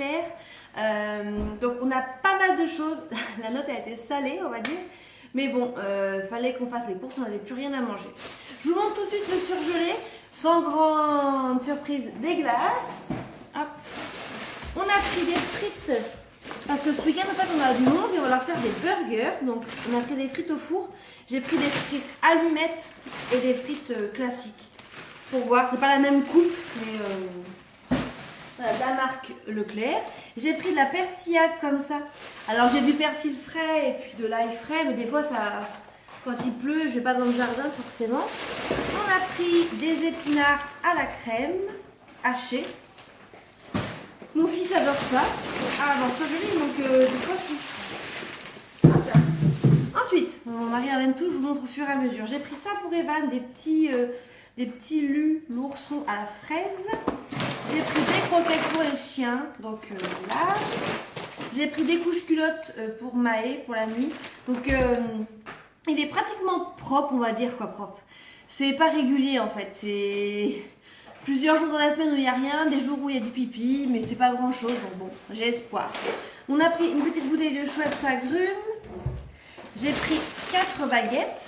Leclerc. Donc on a pas mal de choses. La note a été salée, on va dire. Mais bon, fallait qu'on fasse les courses, on n'avait plus rien à manger. Je vous montre tout de suite le surgelé, sans grande surprise, des glaces. Hop. On a pris des frites, parce que ce week-end, en fait, on a du monde et on va leur faire des burgers. Donc, on a pris des frites au four. J'ai pris des frites allumettes et des frites classiques. Pour voir, c'est pas la même coupe, mais voilà, de la marque Leclerc. J'ai pris de la persillade comme ça. Alors, j'ai du persil frais et puis de l'ail frais, mais des fois, ça, quand il pleut, je vais pas dans le jardin forcément. On a pris des épinards à la crème, hachés. Mon fils adore ça. Ah, bon, surgelé, il manque du poisson. Ensuite, mon mari amène tout, je vous montre au fur et à mesure. J'ai pris ça pour Evan, des petits lus, l'ourson à la fraise. J'ai pris des croquettes pour les chiens, donc là. J'ai pris des couches culottes pour Maë, pour la nuit. Donc, il est pratiquement propre, on va dire, quoi, propre. C'est pas régulier, en fait, c'est... Plusieurs jours dans la semaine où il n'y a rien, des jours où il y a du pipi, mais c'est pas grand chose, donc bon, j'ai espoir. On a pris une petite bouteille de Schweppes agrumes. J'ai pris 4 baguettes.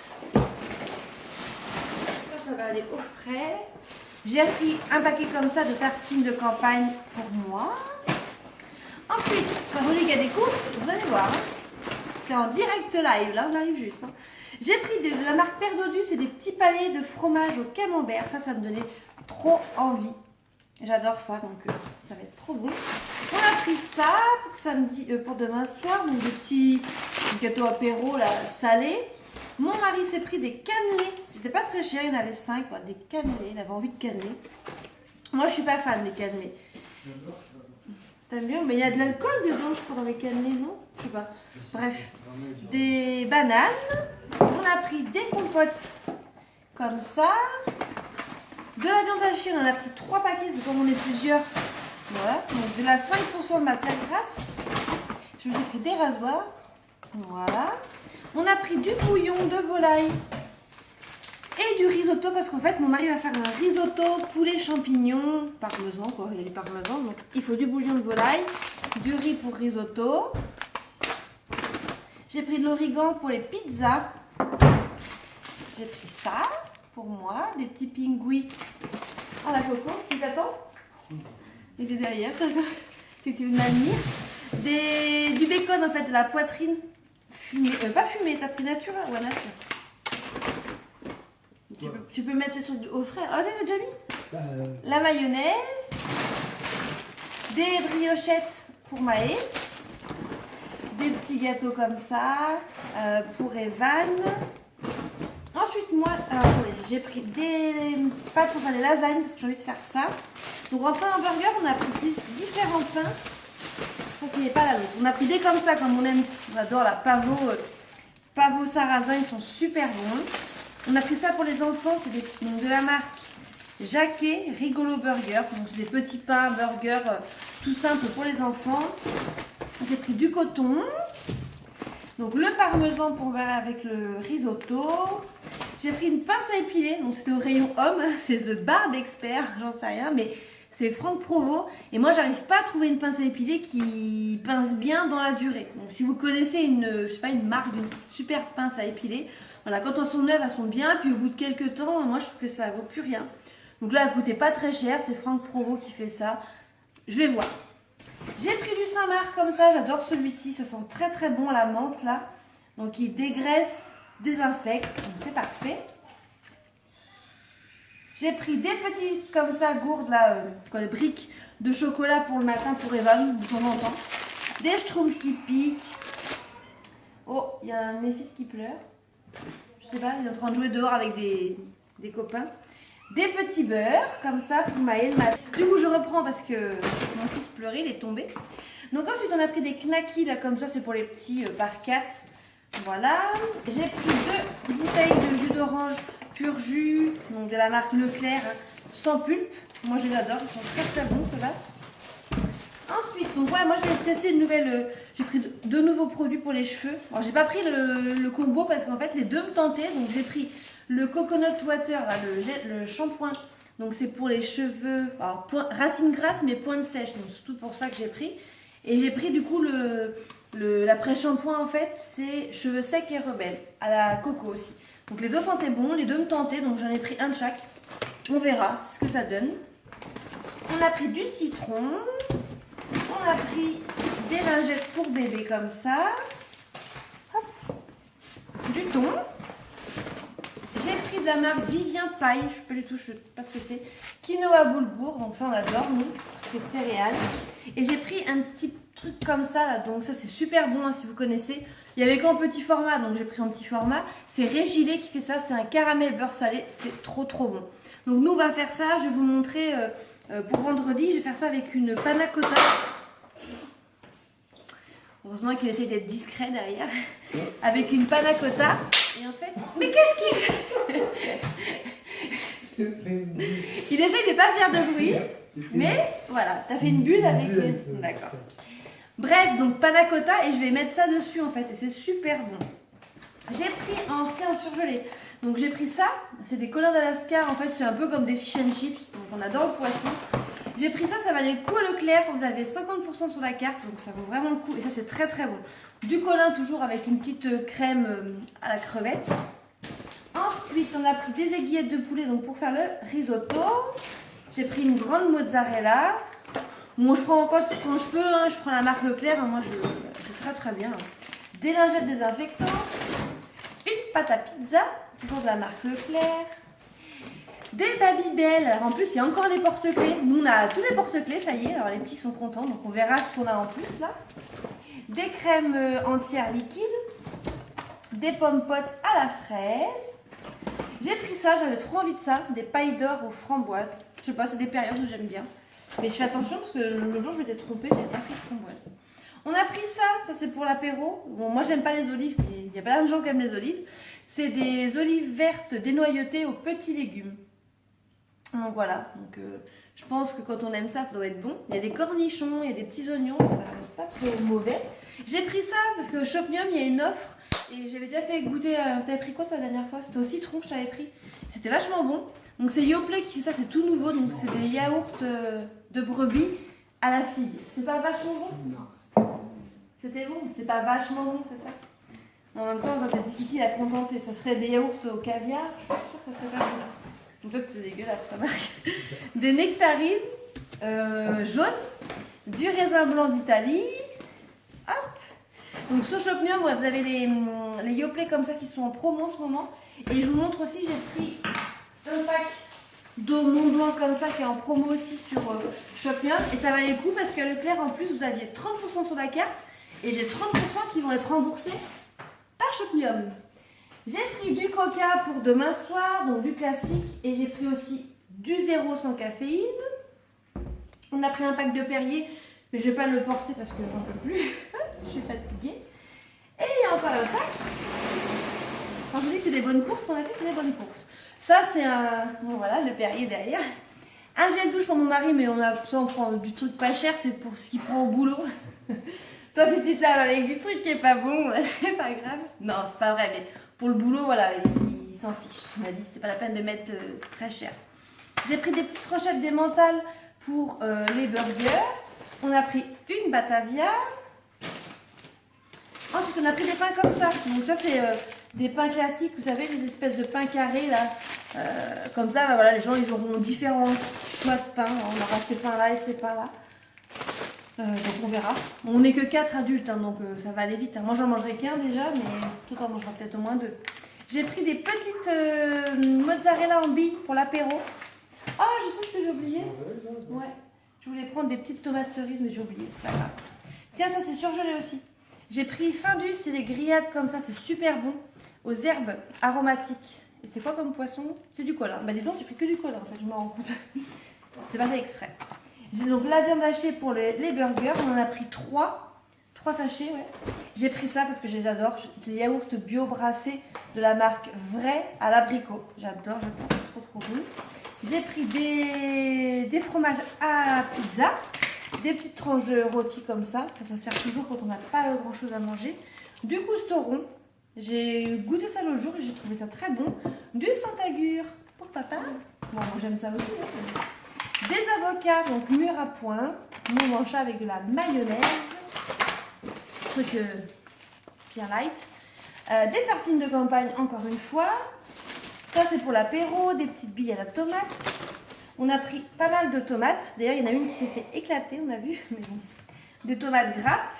Ça va aller au frais. J'ai pris un paquet comme ça de tartines de campagne pour moi. Ensuite, quand il y a des courses, vous allez voir, hein, c'est en direct live, là on arrive juste. Hein. J'ai pris de la marque Perdodus et des petits palets de fromage au camembert, ça me donnait trop envie. J'adore ça, donc ça va être trop bon. On a pris ça pour samedi, pour demain soir, donc des petits gâteaux apéro là, salés. Mon mari s'est pris des cannelés. C'était pas très cher, il y en avait 5, quoi, des cannelés. Il avait envie de cannelés. Moi, je suis pas fan des cannelés. T'aimes bien? Mais il y a de l'alcool dedans, je crois, dans les cannelés, non? Je sais pas. Bref, des bananes. On a pris des compotes comme ça. De la viande hachée, on en a pris 3 paquets, parce que comme on est plusieurs, voilà. Donc de la 5% de matière grasse. Je me suis pris des rasoirs. Voilà. On a pris du bouillon de volaille et du risotto, parce qu'en fait, mon mari va faire un risotto poulet champignons, parmesan, quoi. Il y a du parmesan, donc il faut du bouillon de volaille, du riz pour risotto. J'ai pris de l'origan pour les pizzas. J'ai pris ça. Pour moi, des petits pingouis à la coco. Tu t'attends? Il est derrière, si tu veux m'admirer. Du bacon, en fait, de la poitrine fumée. Pas fumée, t'as pris nature? Ouais, nature. Tu peux mettre les trucs au frais. Ah, t'as déjà mis? La mayonnaise. Des briochettes pour Maë. Des petits gâteaux comme ça pour Evan. Ensuite, moi, alors attendez, j'ai pris des pâtes pour faire des lasagnes parce que j'ai envie de faire ça. Donc, en pain hamburger, on a pris différents pains pour qu'il n'y ait pas la loupe. On a pris des comme ça, comme on aime. On adore la pavot sarrasin, ils sont super bons. On a pris ça pour les enfants, c'est de la marque Jacquet Rigolo Burger. Donc, c'est des petits pains burgers tout simples pour les enfants. J'ai pris du coton. Donc le parmesan pour faire avec le risotto. J'ai pris une pince à épiler, donc c'était au rayon homme, c'est The Barbe Expert, j'en sais rien, mais c'est Franck Provost. Et moi j'arrive pas à trouver une pince à épiler qui pince bien dans la durée. Donc si vous connaissez je sais pas, une marque d'une super pince à épiler, voilà, quand elles sont neuves, elles sont bien, puis au bout de quelques temps, moi je trouve que ça vaut plus rien. Donc là elle coûtait pas très cher, c'est Franck Provost qui fait ça. Je vais voir. J'ai pris du Saint-Marc comme ça, j'adore celui-ci, ça sent très très bon la menthe là. Donc il dégraisse, désinfecte, c'est parfait. J'ai pris des petites comme ça gourdes là, des briques de chocolat pour le matin pour Evan, de temps en temps. Des schtroumpfs qui piquent. Oh, il y a un de mes fils qui pleure. Je sais pas, il est en train de jouer dehors avec des copains. Des petits beurres, comme ça, pour Maël. Du coup, je reprends parce que mon fils pleurait, il est tombé. Donc ensuite, on a pris des knackis, là, comme ça, c'est pour les petits par 4. Voilà. J'ai pris 2 bouteilles de jus d'orange pur jus, donc de la marque Leclerc, sans pulpe. Moi, je les adore, ils sont très très bons, ceux-là. Ensuite, donc voilà, moi, j'ai testé une nouvelle... j'ai pris 2 nouveaux produits pour les cheveux. Alors, j'ai pas pris le combo parce qu'en fait, les deux me tentaient. Donc, j'ai pris le coconut water, là, le shampoing. Donc c'est pour les cheveux, alors racines grasses mais pointe sèche. Donc c'est tout pour ça que j'ai pris. Et j'ai pris du coup l'après-shampoing en fait, c'est cheveux secs et rebelles, à la coco aussi. Donc les deux sentaient bon, les deux me tentaient, donc j'en ai pris un de chaque. On verra ce que ça donne. On a pris du citron. On a pris des lingettes pour bébé comme ça. Hop. Du thon. J'ai pris de la marque Vivien Paille, je sais pas du tout, je sais pas ce que c'est. Quinoa boulgour, donc ça on adore nous, c'est céréales. Et j'ai pris un petit truc comme ça, là, donc ça c'est super bon hein, si vous connaissez. Il y avait qu'en petit format, donc j'ai pris en petit format. C'est Régilet qui fait ça, c'est un caramel beurre salé, c'est trop bon. Donc nous on va faire ça, je vais vous montrer pour vendredi, je vais faire ça avec une panna cotta. Heureusement qu'il essaye d'être discret derrière. Avec une panna cotta. Et en fait... Mais qu'est-ce qu'il fait? Il essaye de ne pas faire de bruit. Mais voilà, t'as fait une bulle avec... D'accord. Bref, donc panna cotta et je vais mettre ça dessus en fait. Et c'est super bon. J'ai pris un surgelé. Donc j'ai pris ça. C'est des collins d'Alaska. En fait, c'est un peu comme des fish and chips. Donc on adore le poisson. J'ai pris ça, ça valait le coup à Leclerc, vous avez 50% sur la carte, donc ça vaut vraiment le coup. Et ça c'est très bon. Du colin toujours avec une petite crème à la crevette. Ensuite on a pris des aiguillettes de poulet donc pour faire le risotto. J'ai pris une grande mozzarella. Moi je prends encore quand je peux, hein, je prends la marque Leclerc, hein, moi c'est très bien. Des lingettes désinfectantes. Une pâte à pizza, toujours de la marque Leclerc. Des Babybel, en plus il y a encore les porte-clés. Nous on a tous les porte-clés, ça y est, alors les petits sont contents, donc on verra ce qu'on a en plus là. Des crèmes entières liquides, des pommes potes à la fraise. J'ai pris ça, j'avais trop envie de ça, des pailles d'or aux framboises. Je sais pas, c'est des périodes où j'aime bien. Mais je fais attention parce que le jour je m'étais trompée, j'avais pas pris de framboises. On a pris ça c'est pour l'apéro. Bon, moi j'aime pas les olives, mais il y a plein de gens qui aiment les olives. C'est des olives vertes dénoyautées aux petits légumes. Donc voilà, donc, je pense que quand on aime ça, ça doit être bon. Il y a des cornichons, il y a des petits oignons, ça reste pas trop mauvais. J'ai pris ça parce que au Shopmium, il y a une offre et j'avais déjà fait goûter. T'avais pris quoi toi, la dernière fois? C'était au citron que je t'avais pris. C'était vachement bon. Donc c'est Yoplait qui fait ça, c'est tout nouveau. Donc c'est des yaourts de brebis à la figue. C'était pas vachement bon? Non. C'était bon, mais c'était pas vachement bon, c'est ça? En même temps, c'est difficile à contenter. Ça serait des yaourts au caviar, je suis sûre que ça serait pas bon. Donc c'est dégueulasse, remarque. Des nectarines jaunes, du raisin blanc d'Italie. Hop. Donc sur Shopmium, ouais, vous avez les Yoplait comme ça qui sont en promo en ce moment. Et je vous montre aussi, j'ai pris un pack d'eau Mont Blanc comme ça qui est en promo aussi sur Shopmium. Et ça valait le coup parce qu'à Leclerc, en plus, vous aviez 30% sur la carte. Et j'ai 30% qui vont être remboursés par Shopmium. J'ai pris du coca pour demain soir, donc du classique, et j'ai pris aussi du zéro sans caféine. On a pris un pack de Perrier, mais je ne vais pas le porter parce que j'en peux plus. Je suis fatiguée. Et il y a encore un sac. Quand je vous dis que c'est des bonnes courses, qu'on a fait, c'est des bonnes courses. Ça, c'est un... Bon, voilà, le Perrier derrière. Un gel douche pour mon mari, mais ça, on prend du truc pas cher, c'est pour ce qu'il prend au boulot. Toi, si tu te laves avec du truc qui est pas bon, c'est pas grave. Non, c'est pas vrai, mais... Pour le boulot, voilà, il s'en fiche. Il m'a dit c'est pas la peine de mettre très cher. J'ai pris des petites rochettes d'émental pour les burgers. On a pris une Batavia. Ensuite, on a pris des pains comme ça. Donc ça, c'est des pains classiques. Vous savez, des espèces de pains carrés là. Comme ça, bah, voilà, les gens ils auront différents choix de pain. On aura ces pains là et ces pains là. Donc on verra. On n'est que 4 adultes, hein, donc ça va aller vite. Hein. Moi j'en mangerai qu'un déjà, mais tout en mangera peut-être au moins 2. J'ai pris des petites mozzarella en billes pour l'apéro. Ah, je sais ce que j'ai oublié. Ouais, je voulais prendre des petites tomates cerises, mais j'ai oublié, c'est pas grave. Tiens, ça c'est surgelé aussi. J'ai pris Findus, c'est des grillades comme ça, c'est super bon. Aux herbes aromatiques. Et c'est quoi comme poisson? C'est du colin. Bah dis donc, j'ai pris que du colin en fait, je me rends compte. C'est pas fait exprès. J'ai donc la viande hachée pour les burgers. On en a pris 3 sachets, ouais. J'ai pris ça parce que je les adore. Des yaourts bio brassés de la marque Vrai à l'abricot. J'adore, c'est trop bon. J'ai pris des fromages à la pizza, des petites tranches de rôti comme ça. Ça sert toujours quand on n'a pas grand chose à manger. Du cousteron. J'ai goûté ça l'autre jour et j'ai trouvé ça très bon. Du Saint-Agur pour papa. Bon, moi j'aime ça aussi. Hein. Des avocats, donc mûrs à point. Nous on mange ça avec de la mayonnaise. Truc bien light. Des tartines de campagne, encore une fois. Ça c'est pour l'apéro, des petites billes à la tomate. On a pris pas mal de tomates. D'ailleurs, il y en a une qui s'est fait éclater, on a vu. Mais bon. Des tomates grappes.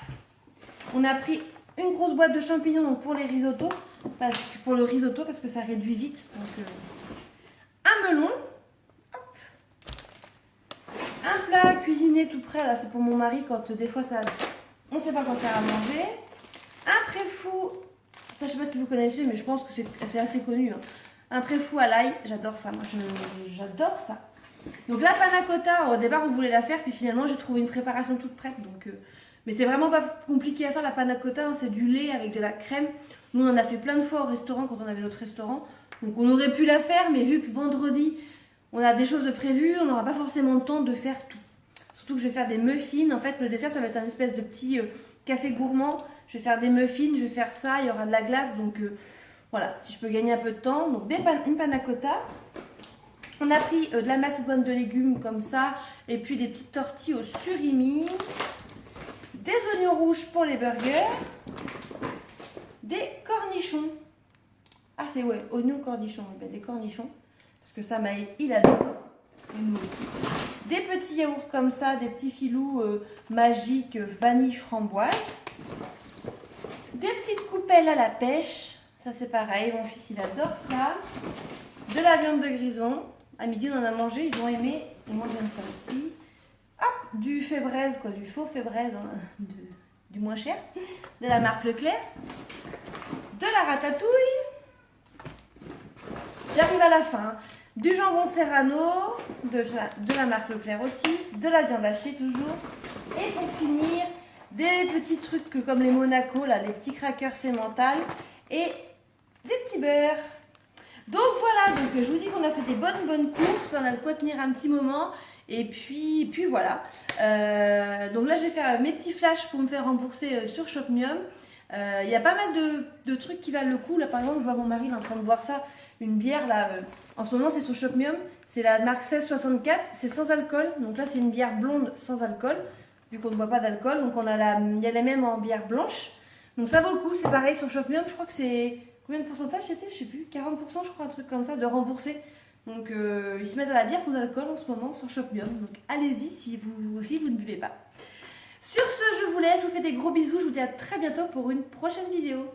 On a pris une grosse boîte de champignons donc pour les risottos. Pour le risotto, parce que ça réduit vite. Donc, un melon. Hop. Un plat cuisiné tout prêt. Là, c'est pour mon mari quand des fois ça, on ne sait pas quoi faire à manger. Un préfou. Ça, je ne sais pas si vous connaissez, mais je pense que c'est assez connu. Hein. Un préfou à l'ail. J'adore ça. Moi, j'adore ça. Donc la panna cotta, au départ on voulait la faire, puis finalement j'ai trouvé une préparation toute prête. Donc, mais c'est vraiment pas compliqué à faire la panna cotta, hein, c'est du lait avec de la crème. Nous on en a fait plein de fois au restaurant quand on avait notre restaurant. Donc on aurait pu la faire, mais vu que vendredi on a des choses de prévues, on n'aura pas forcément le temps de faire tout. Surtout que je vais faire des muffins. En fait le dessert ça va être un espèce de petit café gourmand. Je vais faire des muffins, je vais faire ça, il y aura de la glace. Donc voilà, si je peux gagner un peu de temps. Donc une panna cotta. On a pris de la macédoine de légumes comme ça, et puis des petites tortilles au surimi, des oignons rouges pour les burgers, des cornichons. Ah c'est ouais, oignons cornichons, des cornichons, parce que ça Maë il adore, et nous aussi. Des petits yaourts comme ça, des petits filous magiques vanille framboise, des petites coupelles à la pêche, ça c'est pareil, mon fils il adore ça, de la viande de grison. À midi, on en a mangé, ils ont aimé, et moi j'aime ça aussi. Hop, du fait braise, quoi, du faux fait braise, hein, du moins cher, de la marque Leclerc, de la ratatouille. J'arrive à la fin. Du jambon serrano, de la marque Leclerc aussi, de la viande hachée toujours. Et pour finir, des petits trucs comme les Monaco, là, les petits crackers emmental et des petits beurres. Donc voilà, donc je vous dis qu'on a fait des bonnes courses, on a de quoi tenir un petit moment. Et puis voilà. Donc là je vais faire mes petits flashs pour me faire rembourser sur Shopmium. Il y a pas mal de trucs qui valent le coup. Là par exemple je vois mon mari là, en train de boire ça, une bière là. En ce moment c'est sur Shopmium, c'est la marque 1664, c'est sans alcool. Donc là c'est une bière blonde sans alcool, vu qu'on ne boit pas d'alcool. Donc il y a les mêmes en bière blanche. Donc ça vaut le coup, c'est pareil sur Shopmium, je crois que c'est... Combien de pourcentage c'était? Je sais plus, 40% je crois, un truc comme ça, de rembourser. Donc ils se mettent à la bière sans alcool en ce moment sur Shopmium. Donc allez-y si vous aussi vous ne buvez pas. Sur ce, je vous laisse, je vous fais des gros bisous, je vous dis à très bientôt pour une prochaine vidéo.